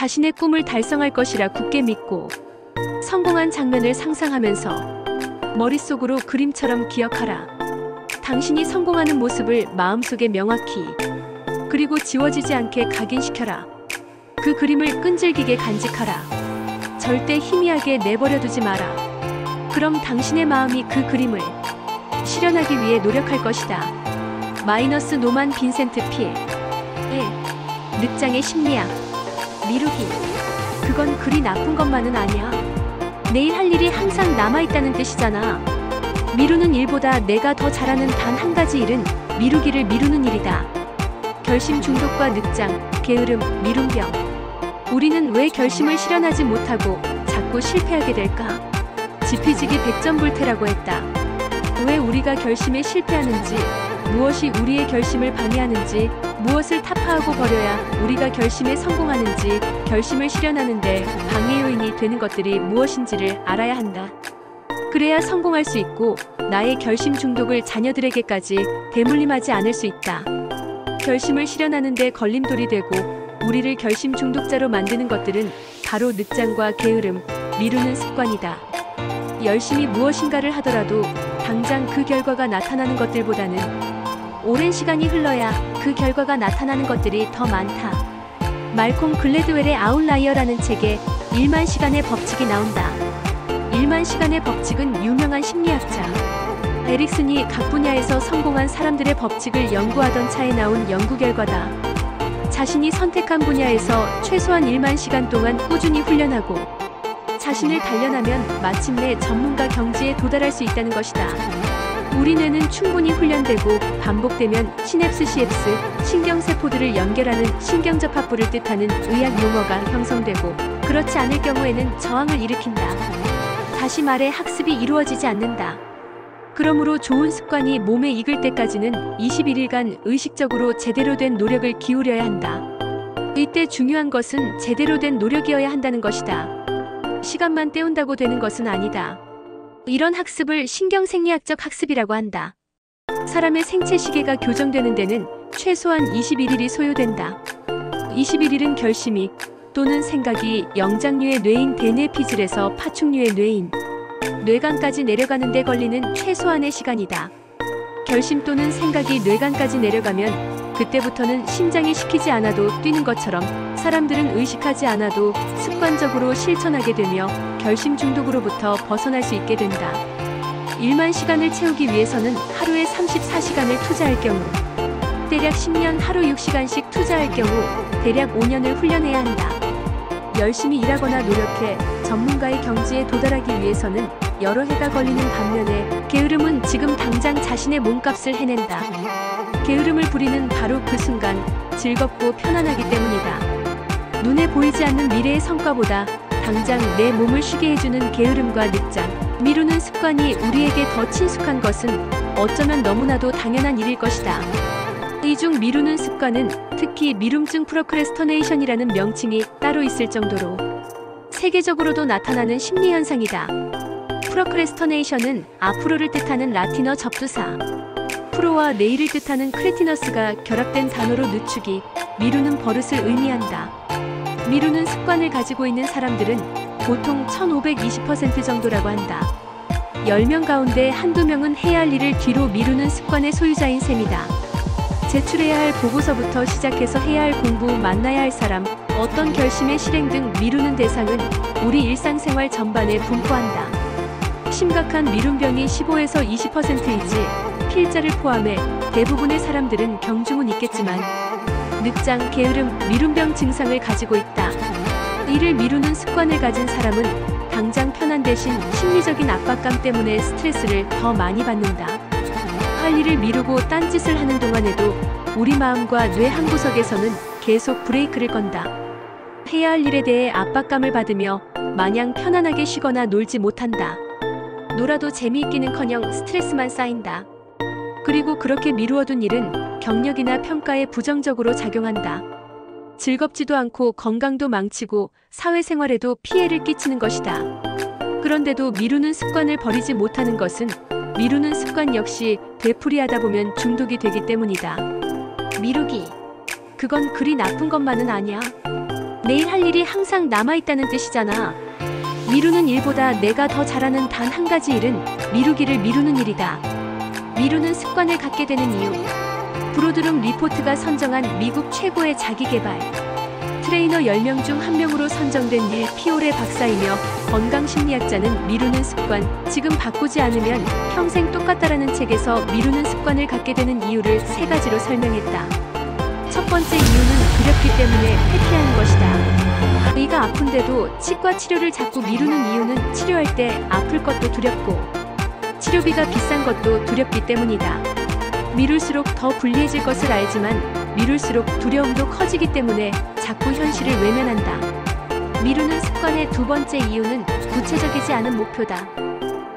자신의 꿈을 달성할 것이라 굳게 믿고 성공한 장면을 상상하면서 머릿속으로 그림처럼 기억하라. 당신이 성공하는 모습을 마음속에 명확히 그리고 지워지지 않게 각인시켜라. 그 그림을 끈질기게 간직하라. 절대 희미하게 내버려두지 마라. 그럼 당신의 마음이 그 그림을 실현하기 위해 노력할 것이다. 마이너스 노만 빈센트 필 1. 늑장의 심리학. 미루기. 그건 그리 나쁜 것만은 아니야. 내일 할 일이 항상 남아있다는 뜻이잖아. 미루는 일보다 내가 더 잘하는 단 한 가지 일은 미루기를 미루는 일이다. 결심 중독과 늑장, 게으름, 미룬병. 우리는 왜 결심을 실현하지 못하고 자꾸 실패하게 될까? 지피지기 백전불태라고 했다. 왜 우리가 결심에 실패하는지, 무엇이 우리의 결심을 방해하는지, 무엇을 타파하고 버려야 우리가 결심에 성공하는지, 결심을 실현하는데 방해 요인이 되는 것들이 무엇인지를 알아야 한다. 그래야 성공할 수 있고 나의 결심 중독을 자녀들에게까지 대물림하지 않을 수 있다. 결심을 실현하는 데 걸림돌이 되고 우리를 결심 중독자로 만드는 것들은 바로 늑장과 게으름, 미루는 습관이다. 열심히 무엇인가를 하더라도 당장 그 결과가 나타나는 것들보다는 오랜 시간이 흘러야 그 결과가 나타나는 것들이 더 많다. 말콤 글래드웰의 아웃라이어라는 책에 1만 시간의 법칙이 나온다. 1만 시간의 법칙은 유명한 심리학자 에릭슨이 각 분야에서 성공한 사람들의 법칙을 연구하던 차에 나온 연구 결과다. 자신이 선택한 분야에서 최소한 1만 시간 동안 꾸준히 훈련하고 자신을 단련하면 마침내 전문가 경지에 도달할 수 있다는 것이다. 우리 뇌는 충분히 훈련되고 반복되면 시냅스 CFS, 신경세포들을 연결하는 신경접합부를 뜻하는 의학 용어가 형성되고 그렇지 않을 경우에는 저항을 일으킨다. 다시 말해 학습이 이루어지지 않는다. 그러므로 좋은 습관이 몸에 익을 때까지는 21일간 의식적으로 제대로 된 노력을 기울여야 한다. 이때 중요한 것은 제대로 된 노력이어야 한다는 것이다. 시간만 때운다고 되는 것은 아니다. 이런 학습을 신경생리학적 학습이라고 한다. 사람의 생체 시계가 교정되는 데는 최소한 21일이 소요된다. 21일은 결심이 또는 생각이 영장류의 뇌인 대뇌피질에서 파충류의 뇌인 뇌간까지 내려가는 데 걸리는 최소한의 시간이다. 결심 또는 생각이 뇌간까지 내려가면 그때부터는 심장이 시키지 않아도 뛰는 것처럼 사람들은 의식하지 않아도 습관적으로 실천하게 되며 결심 중독으로부터 벗어날 수 있게 된다. 1만 시간을 채우기 위해서는 하루에 34시간을 투자할 경우, 대략 10년 하루 6시간씩 투자할 경우 대략 5년을 훈련해야 한다. 열심히 일하거나 노력해 전문가의 경지에 도달하기 위해서는 여러 해가 걸리는 반면에 게으름은 지금 당장 자신의 몸값을 해낸다. 게으름을 부리는 바로 그 순간 즐겁고 편안하기 때문이다. 눈에 보이지 않는 미래의 성과보다 당장 내 몸을 쉬게 해주는 게으름과 늑장, 미루는 습관이 우리에게 더 친숙한 것은 어쩌면 너무나도 당연한 일일 것이다. 이 중 미루는 습관은 특히 미룸증 프로크래스터네이션이라는 명칭이 따로 있을 정도로 세계적으로도 나타나는 심리현상이다. 프로크래스터네이션은 앞으로를 뜻하는 라틴어 접두사 프로와 내일을 뜻하는 크레티너스가 결합된 단어로 늦추기, 미루는 버릇을 의미한다. 미루는 습관을 가지고 있는 사람들은 보통 1520% 정도라고 한다. 10명 가운데 한두 명은 해야 할 일을 뒤로 미루는 습관의 소유자인 셈이다. 제출해야 할 보고서부터 시작해서 해야 할 공부, 만나야 할 사람, 어떤 결심의 실행 등 미루는 대상은 우리 일상생활 전반에 분포한다. 심각한 미룬병이 15에서 20%이지 필자를 포함해 대부분의 사람들은 경중은 있겠지만 늑장, 게으름, 미룬병 증상을 가지고 있다. 일을 미루는 습관을 가진 사람은 당장 편한 대신 심리적인 압박감 때문에 스트레스를 더 많이 받는다. 할 일을 미루고 딴짓을 하는 동안에도 우리 마음과 뇌 한 구석에서는 계속 브레이크를 건다. 해야 할 일에 대해 압박감을 받으며 마냥 편안하게 쉬거나 놀지 못한다. 놀아도 재미있기는커녕 스트레스만 쌓인다. 그리고 그렇게 미루어둔 일은 경력이나 평가에 부정적으로 작용한다. 즐겁지도 않고 건강도 망치고 사회생활에도 피해를 끼치는 것이다. 그런데도 미루는 습관을 버리지 못하는 것은 미루는 습관 역시 되풀이하다 보면 중독이 되기 때문이다. 미루기. 그건 그리 나쁜 것만은 아니야. 내일 할 일이 항상 남아있다는 뜻이잖아. 미루는 일보다 내가 더 잘하는 단 한 가지 일은 미루기를 미루는 일이다. 미루는 습관을 갖게 되는 이유. 브로드룸 리포트가 선정한 미국 최고의 자기개발 트레이너 10명 중 1명으로 선정된 닐 피오레 박사이며 건강심리학자는 미루는 습관, 지금 바꾸지 않으면 평생 똑같다라는 책에서 미루는 습관을 갖게 되는 이유를 3가지로 설명했다. 첫 번째 이유는 두렵기 때문에 회피하는 것이다. 의가 아픈데도 치과 치료를 자꾸 미루는 이유는 치료할 때 아플 것도 두렵고 치료비가 비싼 것도 두렵기 때문이다. 미룰수록 더 불리해질 것을 알지만 미룰수록 두려움도 커지기 때문에 자꾸 현실을 외면한다. 미루는 습관의 두 번째 이유는 구체적이지 않은 목표다.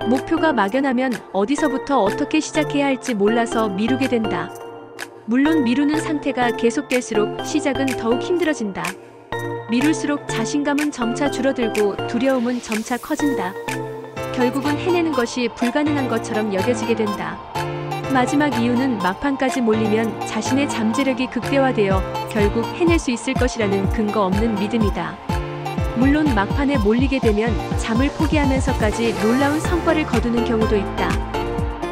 목표가 막연하면 어디서부터 어떻게 시작해야 할지 몰라서 미루게 된다. 물론 미루는 상태가 계속될수록 시작은 더욱 힘들어진다. 미룰수록 자신감은 점차 줄어들고 두려움은 점차 커진다. 결국은 해내는 것이 불가능한 것처럼 여겨지게 된다. 마지막 이유는 막판까지 몰리면 자신의 잠재력이 극대화되어 결국 해낼 수 있을 것이라는 근거 없는 믿음이다. 물론 막판에 몰리게 되면 잠을 포기하면서까지 놀라운 성과를 거두는 경우도 있다.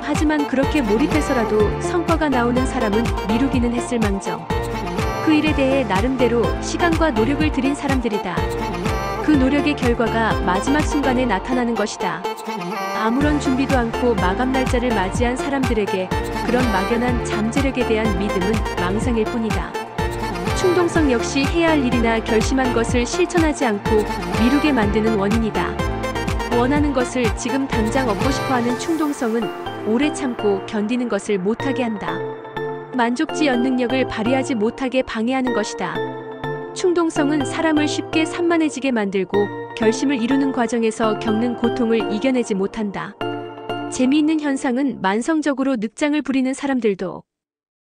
하지만 그렇게 몰입해서라도 성과가 나오는 사람은 미루기는 했을망정 그 일에 대해 나름대로 시간과 노력을 들인 사람들이다. 그 노력의 결과가 마지막 순간에 나타나는 것이다. 아무런 준비도 않고 마감 날짜를 맞이한 사람들에게 그런 막연한 잠재력에 대한 믿음은 망상일 뿐이다. 충동성 역시 해야 할 일이나 결심한 것을 실천하지 않고 미루게 만드는 원인이다. 원하는 것을 지금 당장 얻고 싶어하는 충동성은 오래 참고 견디는 것을 못하게 한다. 만족지 연능력을 발휘하지 못하게 방해하는 것이다. 충동성은 사람을 쉽게 산만해지게 만들고 결심을 이루는 과정에서 겪는 고통을 이겨내지 못한다. 재미있는 현상은 만성적으로 늑장을 부리는 사람들도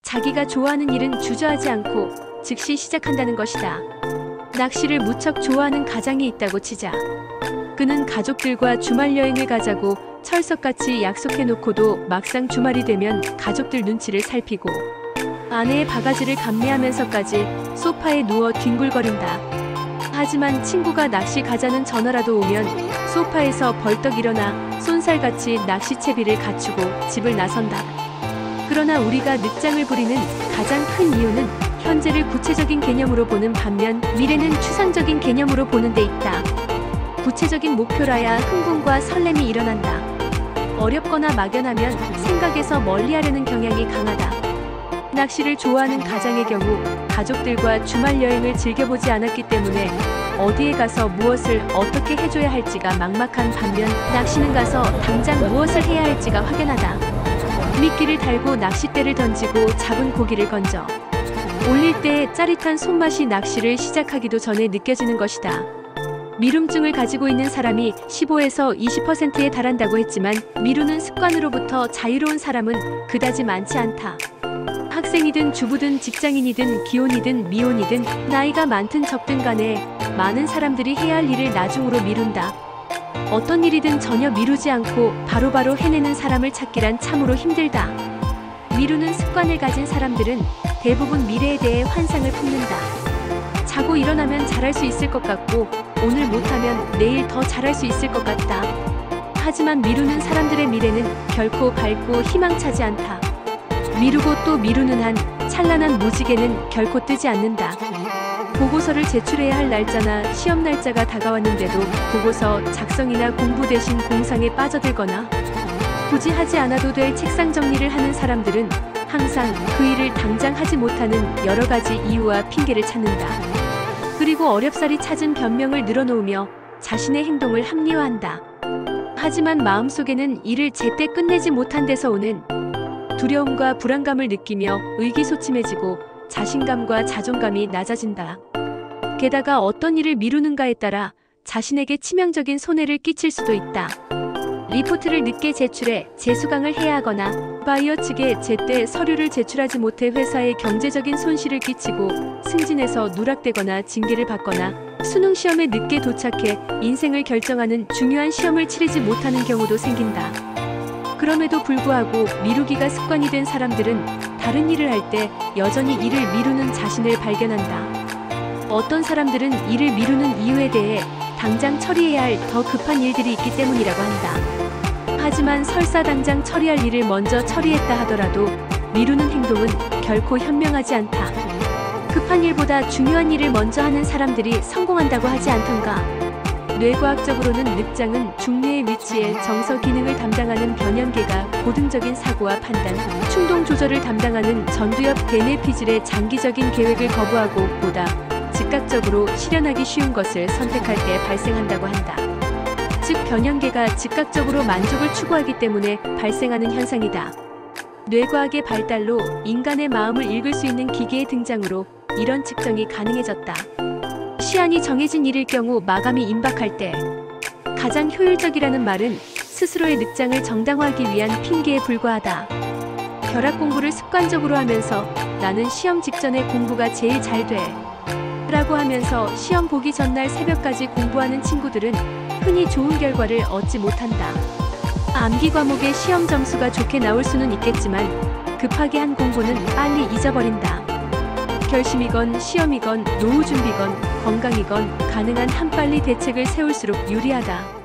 자기가 좋아하는 일은 주저하지 않고 즉시 시작한다는 것이다. 낚시를 무척 좋아하는 가장이 있다고 치자. 그는 가족들과 주말 여행을 가자고 철석같이 약속해놓고도 막상 주말이 되면 가족들 눈치를 살피고 아내의 바가지를 감내하면서까지 소파에 누워 뒹굴거린다. 하지만 친구가 낚시 가자는 전화라도 오면 소파에서 벌떡 일어나 쏜살같이 낚시채비를 갖추고 집을 나선다. 그러나 우리가 늑장을 부리는 가장 큰 이유는 현재를 구체적인 개념으로 보는 반면 미래는 추상적인 개념으로 보는 데 있다. 구체적인 목표라야 흥분과 설렘이 일어난다. 어렵거나 막연하면 생각에서 멀리하려는 경향이 강하다. 낚시를 좋아하는 가장의 경우 가족들과 주말 여행을 즐겨보지 않았기 때문에 어디에 가서 무엇을 어떻게 해줘야 할지가 막막한 반면 낚시는 가서 당장 무엇을 해야 할지가 확연하다. 미끼를 달고 낚싯대를 던지고 잡은 고기를 건져 올릴 때 짜릿한 손맛이 낚시를 시작하기도 전에 느껴지는 것이다. 미룸증을 가지고 있는 사람이 15에서 20%에 달한다고 했지만 미루는 습관으로부터 자유로운 사람은 그다지 많지 않다. 학생이든 주부든 직장인이든 기혼이든 미혼이든 나이가 많든 적든 간에 많은 사람들이 해야 할 일을 나중으로 미룬다. 어떤 일이든 전혀 미루지 않고 바로바로 해내는 사람을 찾기란 참으로 힘들다. 미루는 습관을 가진 사람들은 대부분 미래에 대해 환상을 품는다. 자고 일어나면 잘할 수 있을 것 같고 오늘 못하면 내일 더 잘할 수 있을 것 같다. 하지만 미루는 사람들의 미래는 결코 밝고 희망차지 않다. 미루고 또 미루는 한 찬란한 무지개는 결코 뜨지 않는다. 보고서를 제출해야 할 날짜나 시험 날짜가 다가왔는데도 보고서 작성이나 공부 대신 공상에 빠져들거나 굳이 하지 않아도 될 책상 정리를 하는 사람들은 항상 그 일을 당장 하지 못하는 여러 가지 이유와 핑계를 찾는다. 그리고 어렵사리 찾은 변명을 늘어놓으며 자신의 행동을 합리화한다. 하지만 마음속에는 일을 제때 끝내지 못한 데서 오는 두려움과 불안감을 느끼며 의기소침해지고 자신감과 자존감이 낮아진다. 게다가 어떤 일을 미루는가에 따라 자신에게 치명적인 손해를 끼칠 수도 있다. 리포트를 늦게 제출해 재수강을 해야 하거나 바이어 측에 제때 서류를 제출하지 못해 회사에 경제적인 손실을 끼치고 승진해서 누락되거나 징계를 받거나 수능 시험에 늦게 도착해 인생을 결정하는 중요한 시험을 치르지 못하는 경우도 생긴다. 그럼에도 불구하고 미루기가 습관이 된 사람들은 다른 일을 할 때 여전히 일을 미루는 자신을 발견한다. 어떤 사람들은 일을 미루는 이유에 대해 당장 처리해야 할 더 급한 일들이 있기 때문이라고 한다. 하지만 설사 당장 처리할 일을 먼저 처리했다 하더라도 미루는 행동은 결코 현명하지 않다. 급한 일보다 중요한 일을 먼저 하는 사람들이 성공한다고 하지 않던가. 뇌과학적으로는 늑장은 중뇌의 위치에 정서 기능을 담당하는 변연계가 고등적인 사고와 판단, 충동 조절을 담당하는 전두엽 대뇌피질의 장기적인 계획을 거부하고 보다 즉각적으로 실현하기 쉬운 것을 선택할 때 발생한다고 한다. 즉 변연계가 즉각적으로 만족을 추구하기 때문에 발생하는 현상이다. 뇌과학의 발달로 인간의 마음을 읽을 수 있는 기계의 등장으로 이런 측정이 가능해졌다. 시한이 정해진 일일 경우 마감이 임박할 때 가장 효율적이라는 말은 스스로의 늑장을 정당화하기 위한 핑계에 불과하다. 결합 공부를 습관적으로 하면서 나는 시험 직전에 공부가 제일 잘 돼 라고 하면서 시험 보기 전날 새벽까지 공부하는 친구들은 흔히 좋은 결과를 얻지 못한다. 암기 과목의 시험 점수가 좋게 나올 수는 있겠지만 급하게 한 공부는 빨리 잊어버린다. 결심이건 시험이건 노후 준비건 건강이건 가능한 한 빨리 대책을 세울수록 유리하다.